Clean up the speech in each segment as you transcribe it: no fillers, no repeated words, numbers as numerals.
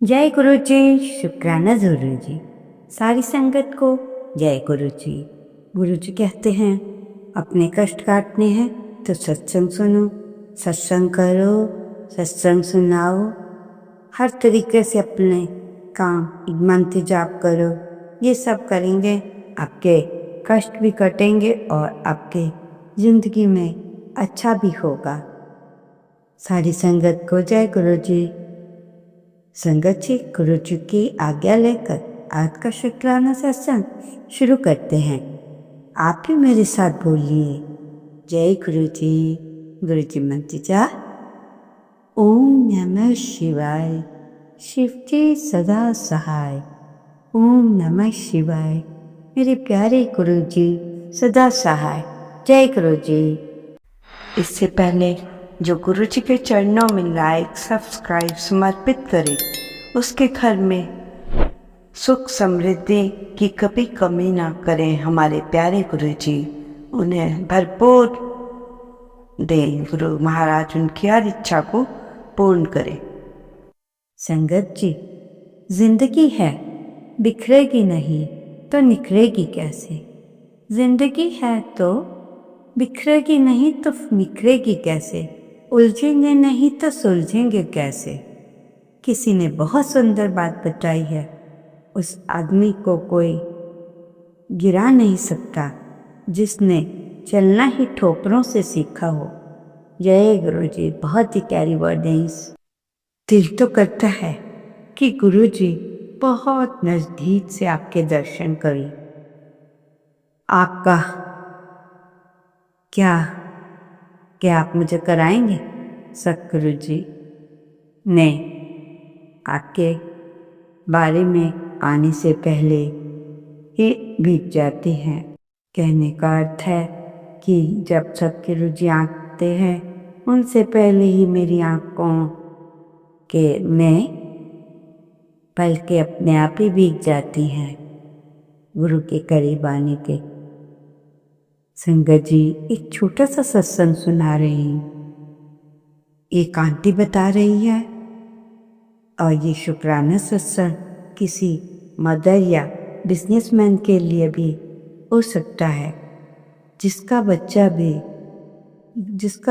जय गुरु जी। शुक्राना गुरु जी। सारी संगत को जय गुरु जी। गुरु जी कहते हैं अपने कष्ट काटने हैं तो सत्संग सुनो, सत्संग करो, सत्संग सुनाओ। हर तरीके से अपने काम मंत्र जाप करो। ये सब करेंगे आपके कष्ट भी कटेंगे और आपके जिंदगी में अच्छा भी होगा। सारी संगत को जय गुरु जी। संगत जी, गुरु जी की आज्ञा लेकर आज का शुक्राना सत्संग शुरू करते हैं। आप भी मेरे साथ बोलिए, जय गुरु जी। गुरु जी मंत्र जाप। ओम नमः शिवाय, शिव जी सदा सहाय। ओम नमः शिवाय, मेरे प्यारे गुरु जी सदा सहाय। जय गुरु जी। इससे पहले जो गुरु जी के चरणों में लाइक सब्सक्राइब समर्पित करे, उसके घर में सुख समृद्धि की कभी कमी ना करें। हमारे प्यारे गुरु जी उन्हें भरपूर दें। गुरु महाराज उनकी हर इच्छा को पूर्ण करें। संगत जी, जिंदगी है, बिखरेगी नहीं तो निखरेगी कैसे। जिंदगी है तो बिखरेगी नहीं तो निखरेगी कैसे। उलझेंगे नहीं तो सुलझेंगे कैसे। किसी ने बहुत सुंदर बात बताई है, उस आदमी को कोई गिरा नहीं सकता जिसने चलना ही ठोकरों से सीखा हो। जय गुरु जी। बहुत ही प्यारी वर्ड है। दिल तो करता है कि गुरु जी बहुत नजदीक से आपके दर्शन करें। आपका क्या आप मुझे कराएंगे सतगुरु जी ने आपके बारे में आने से पहले ही बीत जाती हैं। कहने का अर्थ है कि जब सतगुरु जी आते हैं उनसे पहले ही मेरी आंखों के में पलकें अपने आप ही बीत जाती हैं गुरु के करीब आने के। संगत जी, एक छोटा सा सत्संग सुना रही हूँ। एक आंटी बता रही है, और ये शुक्राना सत्संग किसी मदर या बिजनेसमैन के लिए भी हो सकता है जिसका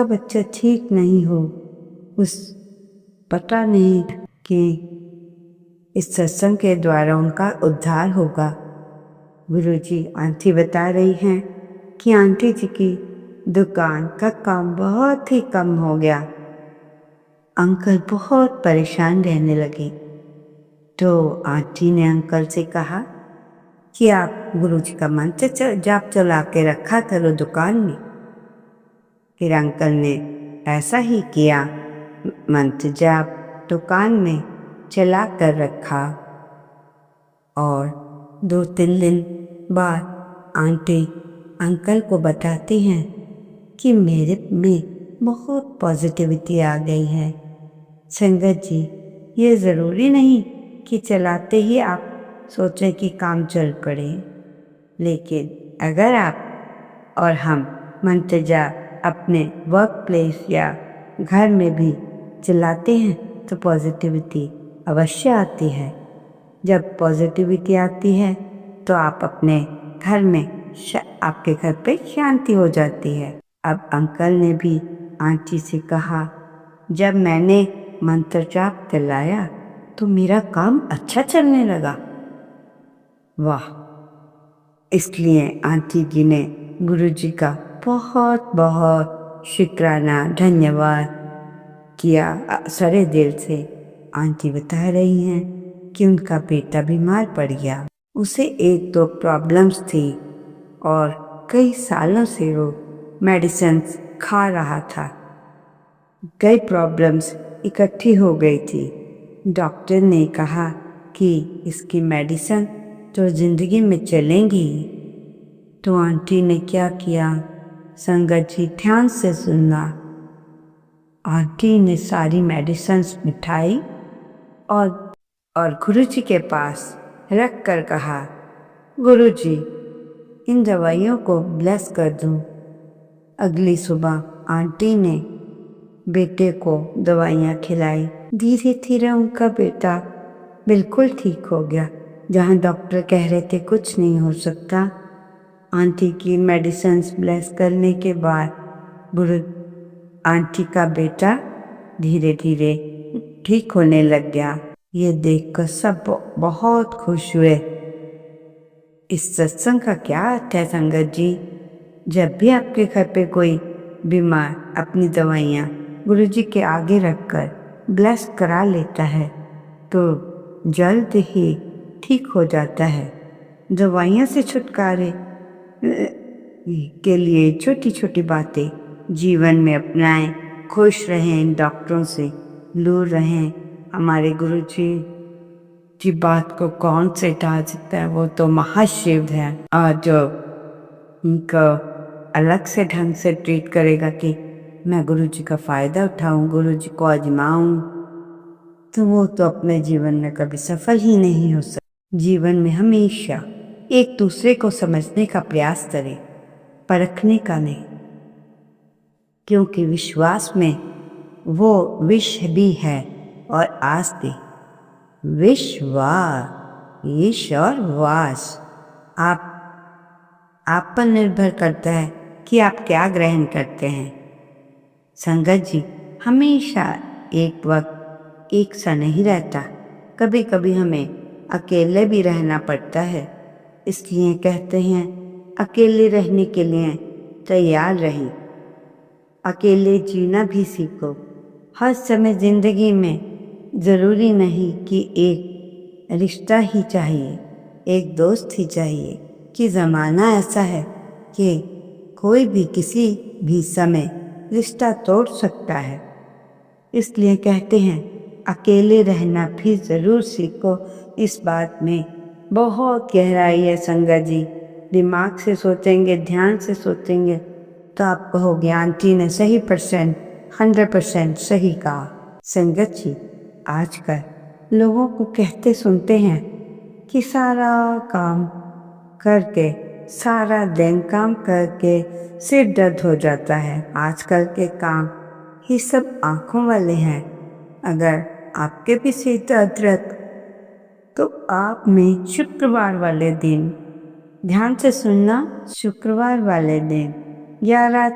बच्चा ठीक नहीं हो। पता नहीं कि इस सत्संग के द्वारा उनका उद्धार होगा। गुरुजी आंटी बता रही हैं कि आंटी जी की दुकान का काम बहुत ही कम हो गया। अंकल बहुत परेशान रहने लगे। तो आंटी ने अंकल से कहा कि आप गुरुजी का मंत्र जाप चला के रखा करो दुकान में। फिर अंकल ने ऐसा ही किया, मंत्र जाप दुकान में चला कर रखा। और 2-3 दिन बाद आंटी अंकल को बताती हैं कि मेरे में बहुत पॉजिटिविटी आ गई है। संगत जी, ये ज़रूरी नहीं कि चलाते ही आप सोचें कि काम चल पड़े, लेकिन अगर आप और हम मंत्र जाप अपने वर्क प्लेस या घर में भी चलाते हैं तो पॉजिटिविटी अवश्य आती है। जब पॉजिटिविटी आती है तो आप अपने घर में आपके घर पे शांति हो जाती है। अब अंकल ने भी आंटी से कहा, जब मैंने मंत्र जाप चलाया तो मेरा काम अच्छा चलने लगा। वाह! इसलिए आंटी जी ने गुरुजी का बहुत बहुत शुक्राना धन्यवाद किया सारे दिल से। आंटी बता रही हैं कि उनका बेटा बीमार पड़ गया। उसे 1-2 प्रॉब्लम्स थी और कई सालों से वो मेडिसिन्स खा रहा था। कई प्रॉब्लम्स इकट्ठी हो गई थी। डॉक्टर ने कहा कि इसकी मेडिसिन तो जिंदगी में चलेंगी। तो आंटी ने क्या किया, संगत जी ध्यान से सुनना। आंटी ने सारी मेडिसिन्स मिठाई और गुरुजी के पास रख कर कहा, गुरुजी इन दवाइयों को ब्लेस कर दूं। अगली सुबह आंटी ने बेटे को दवाइयाँ खिलाई। धीरे धीरे उनका बेटा बिल्कुल ठीक हो गया। जहाँ डॉक्टर कह रहे थे कुछ नहीं हो सकता, आंटी की मेडिसिन्स ब्लेस करने के बाद बुजुर्ग आंटी का बेटा धीरे धीरे ठीक होने लग गया। ये देखकर सब बहुत खुश हुए। इस सत्संग का क्या अर्थ है संगत जी? जब भी आपके घर पे कोई बीमार अपनी दवाइयाँ गुरुजी के आगे रखकर ब्लेस करा लेता है तो जल्द ही ठीक हो जाता है। दवाइयों से छुटकारे के लिए छोटी छोटी बातें जीवन में अपनाएं, खुश रहें, डॉक्टरों से दूर रहें। हमारे गुरुजी की बात को कौन से टाल सकता है? वो तो महाशिव है। और जो उनको अलग से ढंग से ट्रीट करेगा कि मैं गुरुजी का फायदा उठाऊं, गुरुजी को आजमाऊं, तो वो तो अपने जीवन में कभी सफल ही नहीं हो सकता। जीवन में हमेशा एक दूसरे को समझने का प्रयास करें, परखने का नहीं, क्योंकि विश्वास में वो विष भी है और आस भी। विश्वास, ईश्वर वास, आप पर निर्भर करता है कि आप क्या ग्रहण करते हैं। संगत जी, हमेशा एक वक्त एक सा नहीं रहता। कभी कभी हमें अकेले भी रहना पड़ता है। इसलिए कहते हैं अकेले रहने के लिए तैयार रहें, अकेले जीना भी सीखो। हर समय जिंदगी में जरूरी नहीं कि एक रिश्ता ही चाहिए, एक दोस्त ही चाहिए, कि ज़माना ऐसा है कि कोई भी किसी भी समय रिश्ता तोड़ सकता है। इसलिए कहते हैं अकेले रहना भी ज़रूर सीखो। इस बात में बहुत गहराई है संगत जी। दिमाग से सोचेंगे, ध्यान से सोचेंगे तो आप कहोगे आंटी ने सही 100% सही कहा। संगत जी, आजकल लोगों को कहते सुनते हैं कि सारा काम करके, सारा दिन काम करके सिर दर्द हो जाता है। आजकल के काम ही सब आंखों वाले हैं। अगर आपके भी सिर दर्द रहता तो आप में शुक्रवार वाले दिन, ध्यान से सुनना, शुक्रवार वाले दिन 11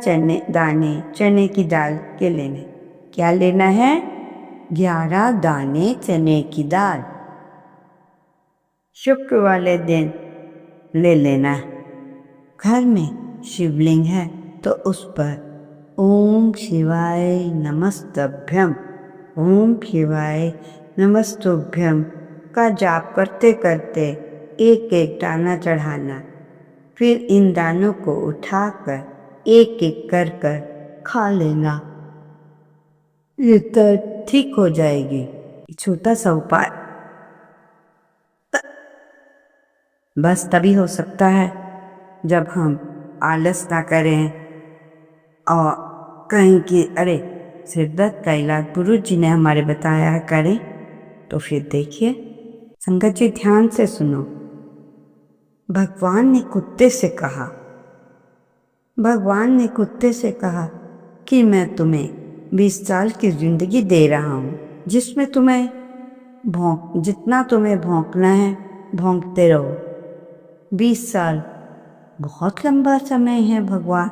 दाने चने की दाल के लेने। क्या लेना है? 11 दाने चने की दाल शुक्र वाले दिन ले लेना। घर में शिवलिंग है तो उस पर ओम शिवाय नमस्तभ्यम, ओम शिवाय नमस्तुभ्यम का जाप करते करते एक एक दाना चढ़ाना। फिर इन दानों को उठाकर एक एक कर कर खा लेना। ये दर्द ठीक हो जाएगी। छोटा सा उपाय बस तभी हो सकता है जब हम आलस ना करें और कहीं कि अरे सिर दर्द का इलाज गुरु जी ने हमारे बताया है करें, तो फिर देखिए संगत जी ध्यान से सुनो। भगवान ने कुत्ते से कहा, भगवान ने कुत्ते से कहा कि मैं तुम्हें 20 साल की जिंदगी दे रहा हूँ, जिसमें जितना तुम्हें भौंकना है भौंकते रहो। 20 साल बहुत लंबा समय है भगवान,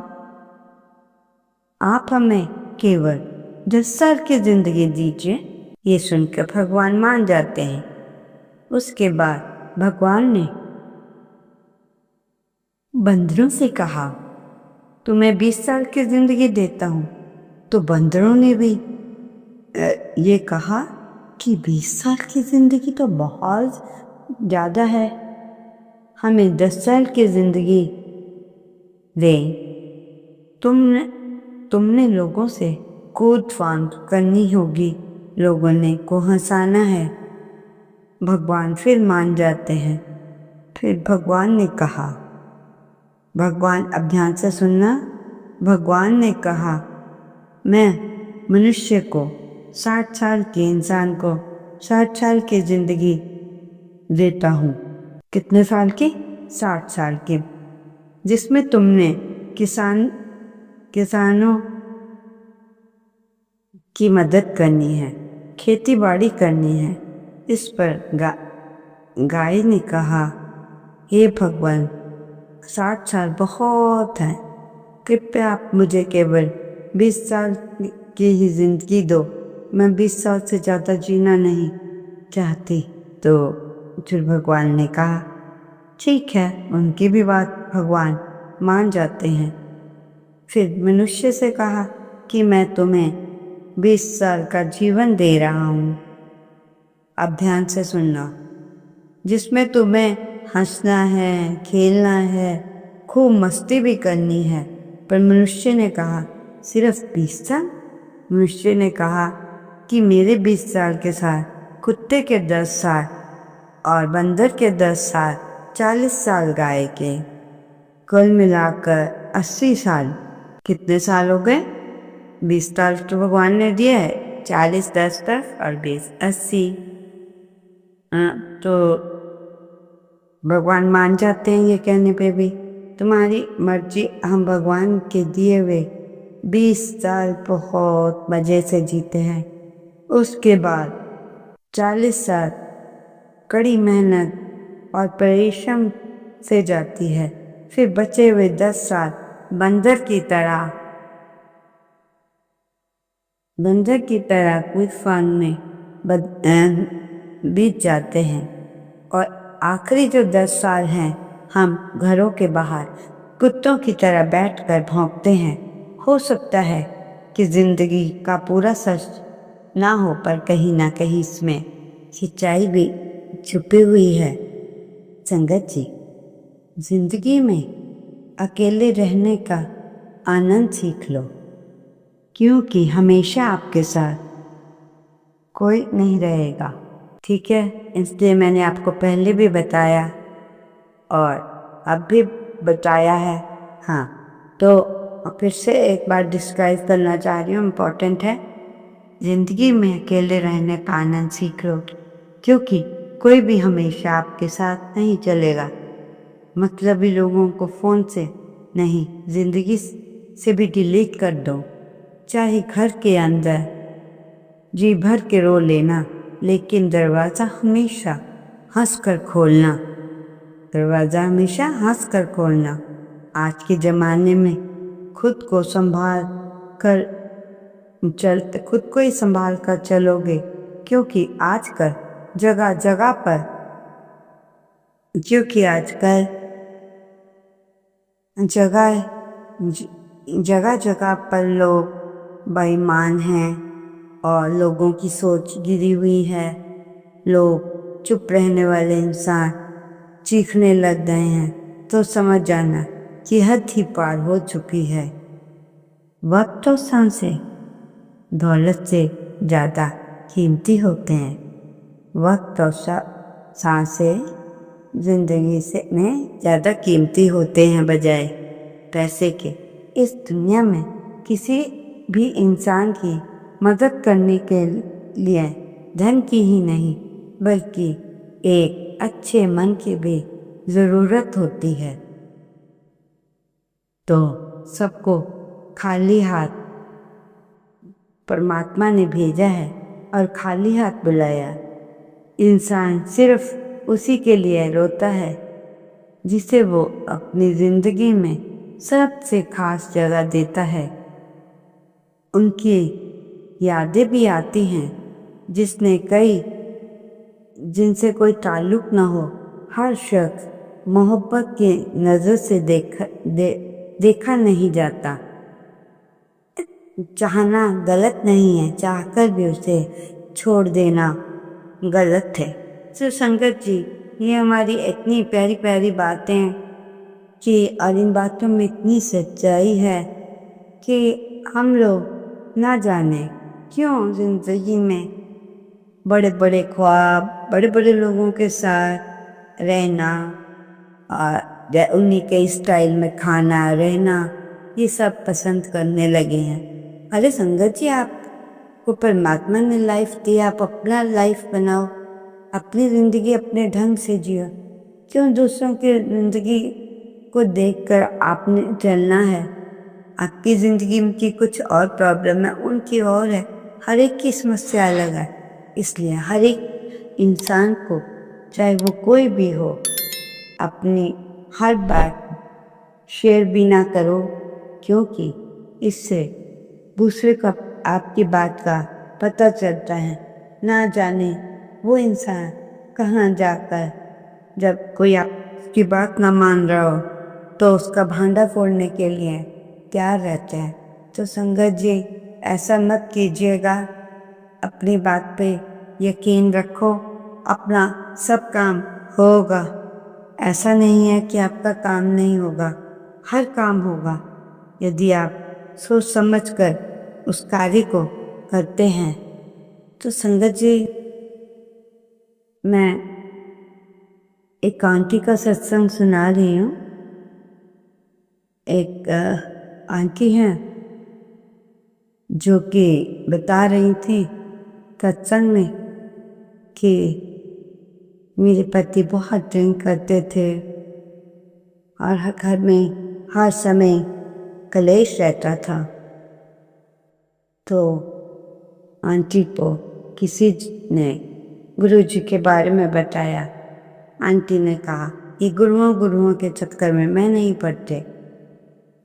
आप हमें केवल 10 साल की जिंदगी दीजिए। ये सुनकर भगवान मान जाते हैं। उसके बाद भगवान ने बंदरों से कहा तुम्हें 20 साल की जिंदगी देता हूँ। तो बंदरों ने भी ये कहा कि 20 साल की जिंदगी तो बहुत ज़्यादा है, हमें 10 साल की जिंदगी दे। तुमने लोगों से कूद फांद करनी होगी, लोगों ने को हंसाना है। भगवान फिर मान जाते हैं। फिर भगवान ने कहा, भगवान अब ध्यान से सुनना, भगवान ने कहा मैं मनुष्य को 60 साल के इंसान को 60 साल की जिंदगी देता हूँ। कितने साल की? 60 साल की, जिसमें तुमने किसानों की मदद करनी है, खेती बाड़ी करनी है, इस पर गाय ने कहा, हे भगवान, 60 साल बहुत हैं। कृपया आप मुझे केवल 20 साल की ही जिंदगी दो। मैं 20 साल से ज़्यादा जीना नहीं चाहती। तो फिर भगवान ने कहा, ठीक है। उनकी भी बात भगवान मान जाते हैं। फिर मनुष्य से कहा कि मैं तुम्हें 20 साल का जीवन दे रहा हूँ। अब ध्यान से सुनना, जिसमें तुम्हें हंसना है, खेलना है, खूब मस्ती भी करनी है। पर मनुष्य ने कहा, सिर्फ 20 साल? मनुष्य ने कहा कि मेरे 20 साल के साथ कुत्ते के 10 साल और बंदर के 10 साल, 40 साल गाय के, कुल मिलाकर 80 साल। कितने साल हो गए? 20 साल तो भगवान ने दिया है, 40 10 और 20 80। तो भगवान मान जाते हैं ये कहने पे भी। तुम्हारी मर्जी, हम भगवान के दिए हुए 20 साल बहुत मज़े से जीते हैं। उसके बाद 40 साल कड़ी मेहनत और परिश्रम से जाती है। फिर बचे हुए 10 साल बंदर की तरह तूफान में बीत जाते हैं। और आखिरी जो 10 साल हैं, हम घरों के बाहर कुत्तों की तरह बैठकर भौंकते हैं। हो सकता है कि जिंदगी का पूरा सच ना हो, पर कहीं ना कहीं इसमें सच्चाई भी छुपी हुई है। संगत जी, जिंदगी में अकेले रहने का आनंद सीख लो, क्योंकि हमेशा आपके साथ कोई नहीं रहेगा। ठीक है, इसलिए मैंने आपको पहले भी बताया और अब भी बताया है। हाँ, तो फिर से एक बार डिस्क्राइब करना चाह रही हूँ, इम्पोर्टेंट है। जिंदगी में अकेले रहने का आनंद सीख लो, क्योंकि कोई भी हमेशा आपके साथ नहीं चलेगा। मतलबी लोगों को फ़ोन से नहीं, जिंदगी से भी डिलीट कर दो। चाहे घर के अंदर जी भर के रो लेना, लेकिन दरवाज़ा हमेशा हंसकर खोलना। दरवाज़ा हमेशा हंसकर खोलना। आज के ज़माने में खुद को ही संभाल कर चलोगे, क्योंकि आजकल जगह जगह पर लोग बेईमान हैं और लोगों की सोच गिरी हुई है। लोग चुप रहने वाले इंसान चीखने लग गए हैं, तो समझ जाना कि हद ही पार हो चुकी है। वक्त और सांसें दौलत से ज़्यादा कीमती होते हैं। वक्त और सांसें जिंदगी से में ज़्यादा कीमती होते हैं बजाय पैसे के। इस दुनिया में किसी भी इंसान की मदद करने के लिए धन की ही नहीं, बल्कि एक अच्छे मन की भी ज़रूरत होती है। तो सबको खाली हाथ परमात्मा ने भेजा है और खाली हाथ बुलाया। इंसान सिर्फ उसी के लिए रोता है जिसे वो अपनी जिंदगी में सबसे खास जगह देता है। उनकी यादें भी आती हैं जिनसे कोई ताल्लुक न हो। हर शख्स मोहब्बत की नज़र से देखा नहीं जाता। चाहना गलत नहीं है, चाहकर भी उसे छोड़ देना गलत है। तो संगत जी, ये हमारी इतनी प्यारी प्यारी बातें कि और इन बातों में इतनी सच्चाई है कि हम लोग ना जाने क्यों जिंदगी में बड़े बड़े ख्वाब, बड़े बड़े लोगों के साथ रहना और उन्हीं के स्टाइल में खाना रहना, ये सब पसंद करने लगे हैं। अरे संगत जी, आपको परमात्मा ने लाइफ दी, आप अपना लाइफ बनाओ, अपनी ज़िंदगी अपने ढंग से जियो। क्यों दूसरों की ज़िंदगी को देखकर आपने चलना है? आपकी ज़िंदगी की कुछ और प्रॉब्लम है, उनकी और है। हर एक की समस्या अलग है, इसलिए हर एक इंसान को, चाहे वो कोई भी हो, अपनी हर बात शेयर भी ना करो, क्योंकि इससे दूसरे को आपकी बात का पता चलता है। ना जाने वो इंसान कहाँ जाकर, जब कोई आपकी बात ना मान रहा हो तो उसका भांडा फोड़ने के लिए तैयार रहते हैं। तो संगत जी, ऐसा मत कीजिएगा। अपनी बात पे यकीन रखो, अपना सब काम होगा। ऐसा नहीं है कि आपका काम नहीं होगा, हर काम होगा यदि आप सोच समझकर उस कार्य को करते हैं। तो संगत जी, मैं एक आंटी का सत्संग सुना रही हूँ। एक आंटी हैं जो कि बता रही थी सत्संग में कि मेरे पति बहुत ड्रिंक करते थे और हर घर में हर समय कलेश रहता था। तो आंटी को किसी ने गुरुजी के बारे में बताया। आंटी ने कहा, ये गुरुओं के चक्कर में मैं नहीं पड़ते,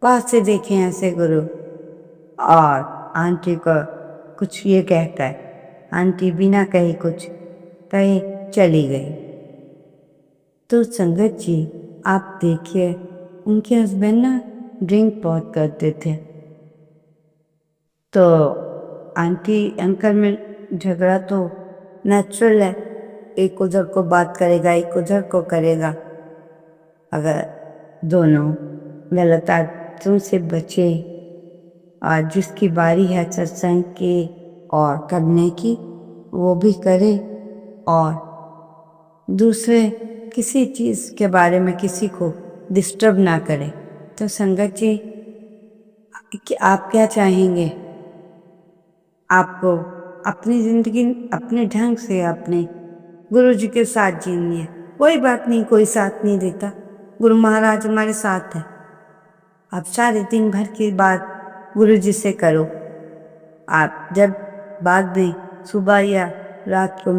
पास से देखें ऐसे गुरु। और आंटी को कुछ ये कहता है, आंटी बिना कहे कुछ कहे चली गई। तो संगत जी, आप देखिए, उनके हस्बैंड ना ड्रिंक बहुत करते थे। तो आंटी अंकल में झगड़ा तो नेचुरल है, एक उधर को बात करेगा, एक उधर को करेगा। अगर दोनों गलत आदतों से बचे और जिसकी बारी है सत्संग की और करने की, वो भी करे और दूसरे किसी चीज़ के बारे में किसी को डिस्टर्ब ना करे। तो संगत जी, कि आप क्या चाहेंगे? आपको अपनी ज़िंदगी अपने ढंग से अपने गुरु जी के साथ जीनी है। कोई बात नहीं, कोई साथ नहीं देता, गुरु महाराज हमारे साथ है। आप सारे दिन भर की बात गुरु जी से करो। आप जब बाद में सुबह या रात को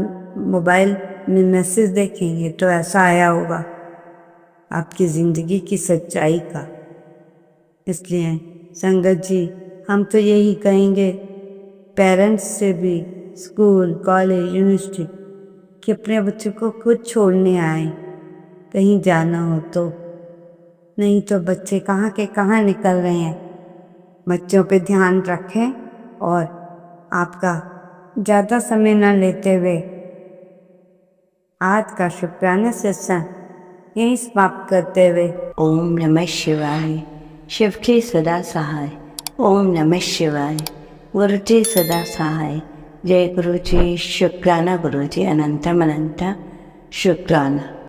मोबाइल में मैसेज देखेंगे तो ऐसा आया होगा आपकी ज़िंदगी की सच्चाई का। इसलिए संगत जी, हम तो यही कहेंगे पेरेंट्स से भी, स्कूल, कॉलेज, यूनिवर्सिटी, कि अपने बच्चों को खुद छोड़ने आए कहीं जाना हो तो। नहीं तो बच्चे कहाँ के कहाँ निकल रहे हैं। बच्चों पे ध्यान रखें और आपका ज़्यादा समय न लेते हुए आज का शुक्राना सत्संग यहीं समाप्त करते हुए ओम नमः शिवाय। शिव के सदा सहाय। ओम नमः शिवाय। गुरु जी सदा सहाय। जय गुरु जी। शुक्राना गुरु जी, अनंतम अनंत शुक्राना।